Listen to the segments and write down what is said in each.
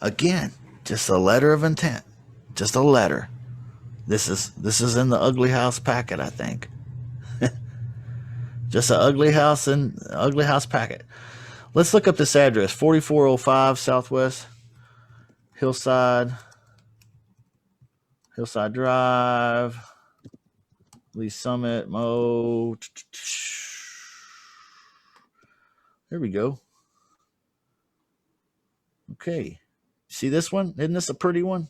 Again, just a letter of intent. Just a letter. This is in the ugly house packet, I think. Just an ugly house packet. Let's look up this address. 4405 Southwest Hillside Drive, Lee Summit, Mo. There we go. Okay. See this one? Isn't this a pretty one?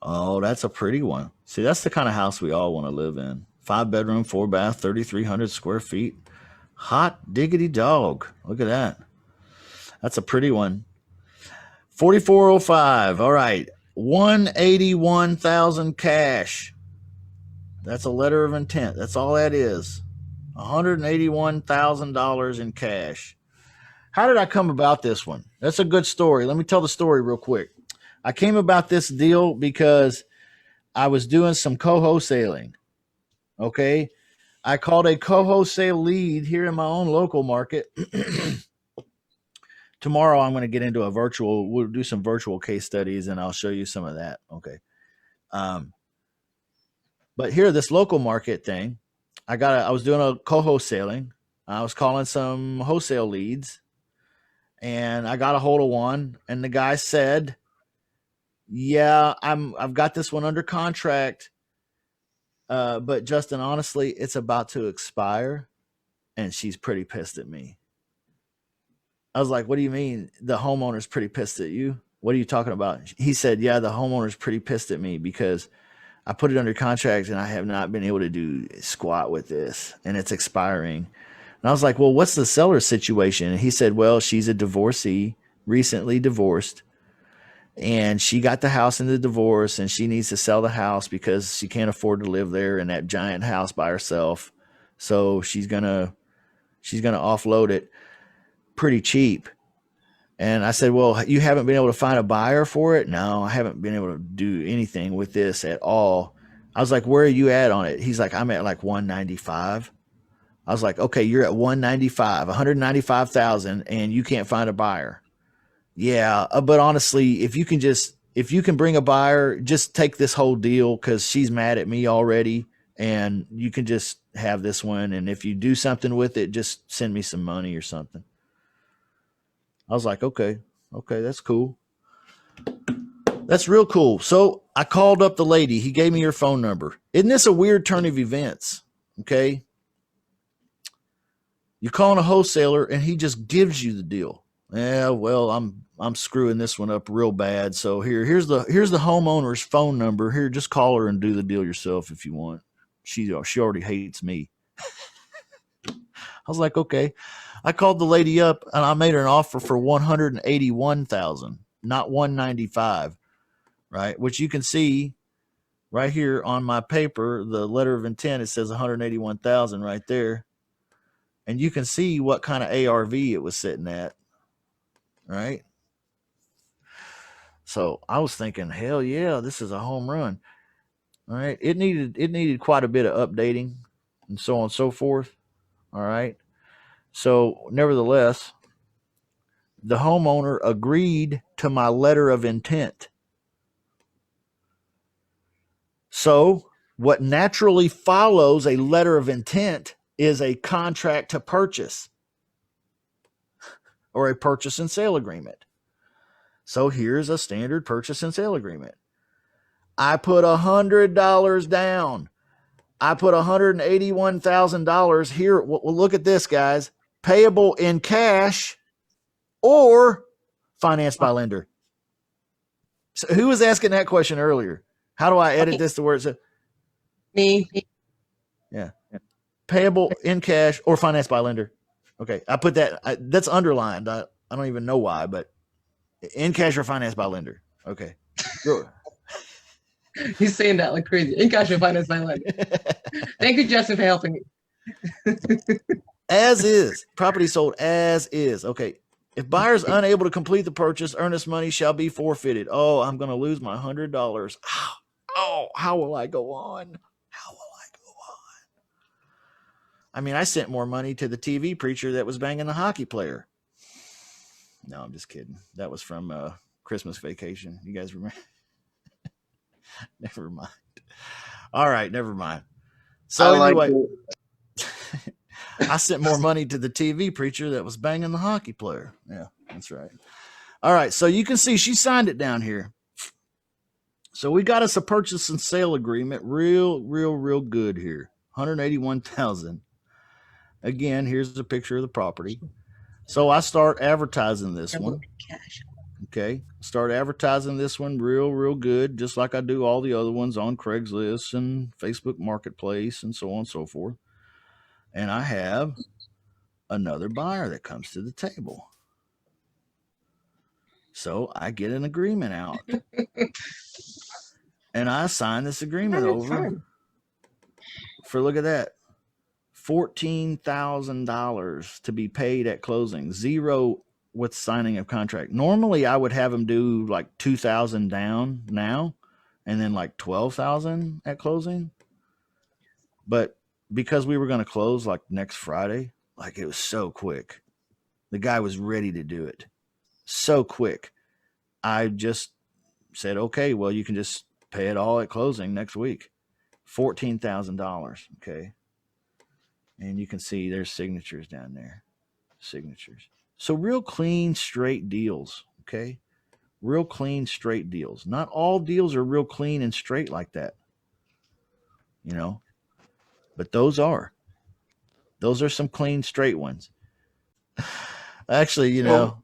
Oh, that's a pretty one. See, that's the kind of house we all want to live in. 5-bedroom, 4-bath, 3,300 square feet. Hot diggity dog. Look at that. That's a pretty one. 4405. All right. 181,000 cash. That's a letter of intent. That's all that is. $181,000 in cash. How did I come about this one? That's a good story. Let me tell the story real quick. I came about this deal because I was doing some co-wholesaling. Okay. I called a co-wholesale lead here in my own local market. Tomorrow I'm going to get into we'll do some virtual case studies and I'll show you some of that. Okay. But here, this local market thing, I was doing a co-wholesaling. I was calling some wholesale leads and I got a hold of one and the guy said, yeah, I've got this one under contract. But Justin, honestly, it's about to expire and she's pretty pissed at me. I was like, what do you mean? The homeowner's pretty pissed at you? What are you talking about? He said, yeah, the homeowner's pretty pissed at me because I put it under contract and I have not been able to do squat with this and it's expiring. And I was like, well, what's the seller's situation? And he said, well, she's a divorcee, recently divorced. And she got the house in the divorce and she needs to sell the house because she can't afford to live there in that giant house by herself. So she's going to offload it pretty cheap. And I said, well, you haven't been able to find a buyer for it? No, I haven't been able to do anything with this at all. I was like, where are you at on it? He's like, I'm at like 195. I was like, okay, you're at 195,000 and you can't find a buyer. Yeah, but honestly, if you can bring a buyer, just take this whole deal because she's mad at me already and you can just have this one. And if you do something with it, just send me some money or something. I was like, okay, that's cool. That's real cool. So I called up the lady. He gave me her phone number. Isn't this a weird turn of events? Okay. You're calling a wholesaler and he just gives you the deal. Yeah, well, I'm screwing this one up real bad. So here's the homeowner's phone number. Here, just call her and do the deal yourself if you want. She already hates me. I was like, okay. I called the lady up and I made her an offer for 181,000, not 195, right? Which you can see right here on my paper, the letter of intent, it says 181,000 right there. And you can see what kind of ARV it was sitting at, right? So I was thinking, hell yeah, this is a home run. All right. It needed quite a bit of updating and so on and so forth. All right. So nevertheless, the homeowner agreed to my letter of intent. So what naturally follows a letter of intent is a contract to purchase or a purchase and sale agreement. So here's a standard purchase and sale agreement. I put $100 down. I put $181,000 here. Well, look at this, guys. Payable in cash or financed by lender. So who was asking that question earlier? How do I edit this to where it's me? Yeah. Payable in cash or financed by lender. Okay. I put that. That's underlined. I don't even know why, but in cash or financed by lender. Okay. Good. He's saying that like crazy. In cash or financed by lender. Thank you, Justin, for helping me. As is. Property sold as is. Okay. If buyers unable to complete the purchase, earnest money shall be forfeited. Oh, I'm going to lose my $100. Oh, how will I go on? I mean, I sent more money to the TV preacher that was banging the hockey player. No, I'm just kidding. That was from Christmas vacation. You guys remember? Never mind. All right, never mind. So I like anyway, it. I sent more money to the TV preacher that was banging the hockey player. Yeah, that's right. All right, so you can see she signed it down here. So we got us a purchase and sale agreement, real good here. 181,000. Again, here's a picture of the property. So I start advertising this one. Okay, start advertising this one real good, just like I do all the other ones on Craigslist and Facebook Marketplace and so on and so forth. And I have another buyer that comes to the table. So I get an agreement out. And I sign this agreement over for, look at that, $14,000 to be paid at closing, zero with signing of contract. Normally I would have them do like 2,000 down now and then like 12,000 at closing. But because we were going to close like next Friday, like it was so quick. The guy was ready to do it so quick. I just said, okay, well, you can just pay it all at closing next week. $14,000. Okay. And you can see there's signatures down there. Signatures. So real clean, straight deals. Okay. Real clean, straight deals. Not all deals are real clean and straight like that. You know, but those are some clean, straight ones. Actually, you know.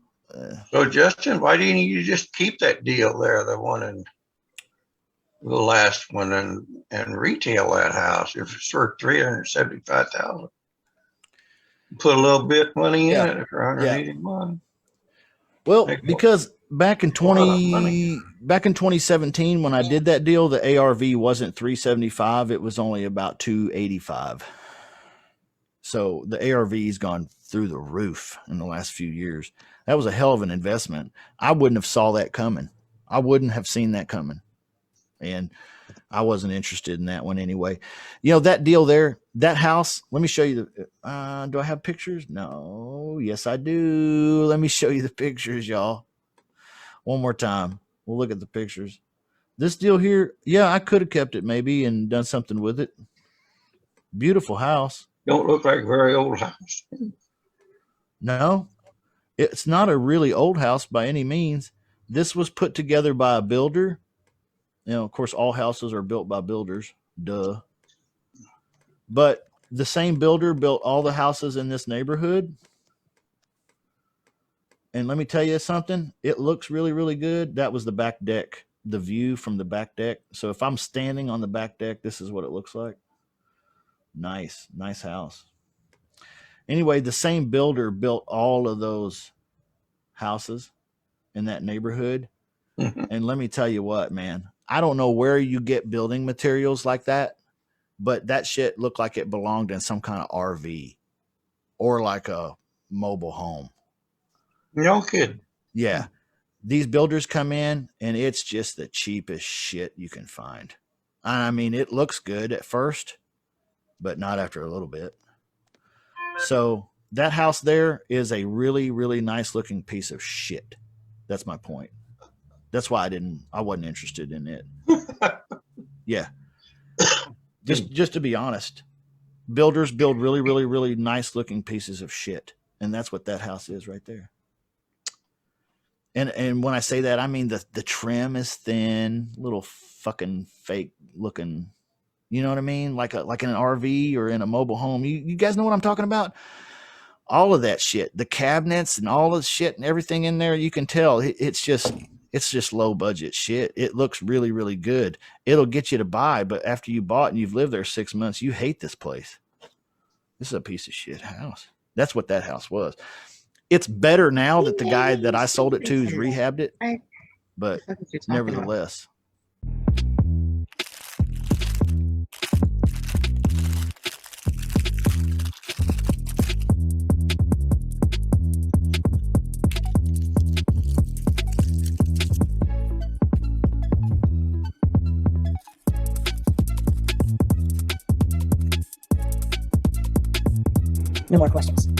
So Justin, why didn't you just keep that deal there, the one in the last one, and retail that house if it's for $375,000? Put a little bit money in it for 181. Well, because back in 2017 when I did that deal, the ARV wasn't 375, it was only about 285. So the ARV's gone through the roof in the last few years. That was a hell of an investment. I wouldn't have saw that coming. I wouldn't have seen that coming. And I wasn't interested in that one anyway. You know, that deal there, that house, let me show you the, do I have pictures? No. Yes, I do. Let me show you the pictures, y'all. One more time. We'll look at the pictures. This deal here, yeah, I could have kept it maybe and done something with it. Beautiful house. Don't look like a very old house. No, it's not a really old house by any means. This was put together by a builder. You know, of course, all houses are built by builders. Duh. But the same builder built all the houses in this neighborhood. And let me tell you something. It looks really good. That was the back deck, the view from the back deck. So if I'm standing on the back deck, this is what it looks like. Nice house. Anyway, the same builder built all of those houses in that neighborhood. And let me tell you what, man, I don't know where you get building materials like that, but that shit looked like it belonged in some kind of RV or like a mobile home. No kidding. Yeah. These builders come in and it's just the cheapest shit you can find. I mean, it looks good at first, but not after a little bit. So that house there is a really nice looking piece of shit. That's my point. That's why I wasn't interested in it. Yeah. Just to be honest, builders build really nice looking pieces of shit. And that's what that house is right there. And when I say that, I mean the trim is thin, little fucking fake looking. You know what I mean? Like in an RV or in a mobile home. You guys know what I'm talking about? All of that shit, the cabinets and all the shit and everything in there, you can tell it's just low budget shit. It looks really good. It'll get you to buy, but after you bought and you've lived there 6 months, you hate this place. This is a piece of shit house. That's what that house was. It's better now that the guy that I sold it to has rehabbed it, but nevertheless. No more questions.